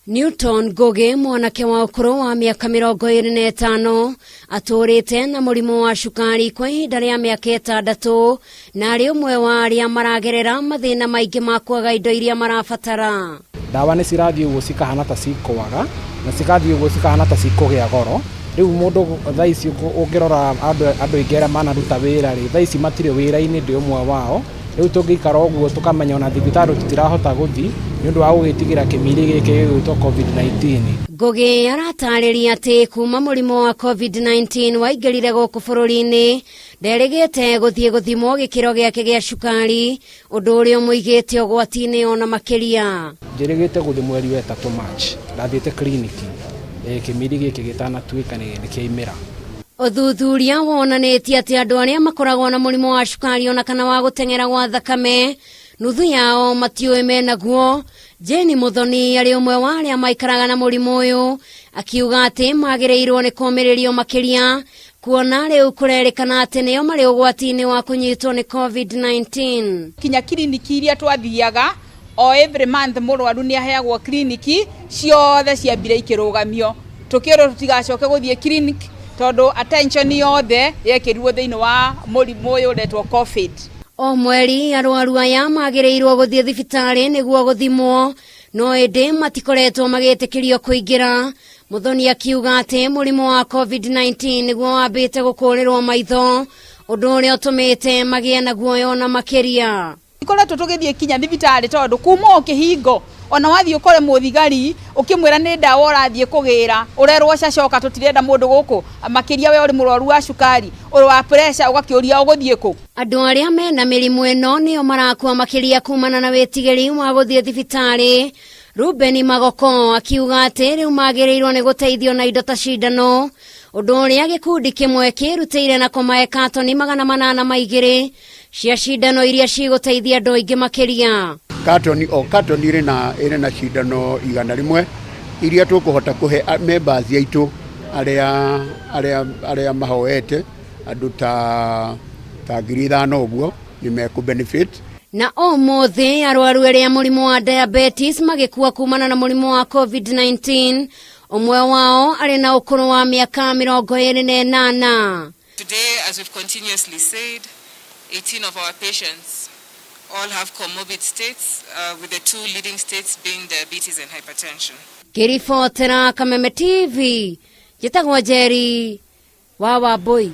Newton Goge mwanake wa ukuru wa miaka 25 aturite na murimu wa cukari kwa ihinda ria miaka 6 na ari umwe wa aria maragerera mathina maingi ma kwaga indo iria marabatara. Ndawa ni cirathie uguo cikahana ta cikwaga na cikathie uguo cikahana ta cikugea goro. Riu mundu thaici ungirora andu ingera manaruta wira ri thaici matire wira-ini ndi umwe wao. Riu tungikara uguo tukamenya ona thibitari tutirahota guthi ni undu wa gugitigira kimiri giki gitwo COVID-19. Goge aratariria ati kuma murimu wa COVID-19 waingirire guku bururi-ini nderigite guthie guthimwo gikiro giake gia cukari undu uria muigite ugwati-ini ona makiria. Njirigite guthi mweri wa 3 March ndathiite kliniki kimiri giki gitanatuika ni kiimira. Uthuthuria wonanitie ati andu aria makoragwo na murimu wa cukari ona kana wa guteng'era gwa thakame nuthu yao matiui menaguo. Jeni Muthoni ari umwe wa aria maikaraga na murimu uyu akiuga ati magirirwo ni kumiririo makiria kuona riu kurerikana ati nio mari ugwati-ini wa kunyitwo ni COVID-19. Kinya kliniki iria twathiaga o every month murwaru ni aheagwo kliniki ciothe ciambire ikirugamio tukiro tutigacoke guthie kliniki tondu attention yothe yekirirwo thiini wa murimu uyu uretwo COVID. O mweri arwaru aya magirirwo guthie thibitari niguo guthimwo no indi matikoretwo magitikirio kuingira. Muthoni akiuga ati murimu wa COVID-19 niguo wambite gukurirwo maitho undu uria utumite magie na guoya ona makiria. Ikoretwo tugithie kinya thibitari tondu kuma ukihingo ona wathie ukore muthigari ukimwira ni ndawa urathie kugira urerwo cacoka tutirenda mundu guku makiria we uri murwaru wa cukari uri wa pressure ugakiuria uguthie ku. Andu aria mena mirimu eno nio marakua makiria kumana na witigiri wa guthie thibitari. Ruben Magoko akiuga ati riu magirirwo ni guteithio na indo ta cidano undu uria gikundi kimwe kirutire na kumae katoni 800 maigiri cia cidano iria ciguteithia andu aingi makiria. Katoni iri na cidano 100 iria tukuhota kuhe members yaitu aria mahoete andu ta 5,000 uguo ni meku benefit. Na umuthi arwaru aria murimu wa diabetes magikua kumana na murimu wa COVID-19 umwe wao ari na ukuru wa miaka 28. Today, as we've continuously said, 18 of our patients all have comorbid states, with the 2 leading states being diabetes and hypertension. Kirifotera Kameme TV, jitagwa Jerry wa Waboi.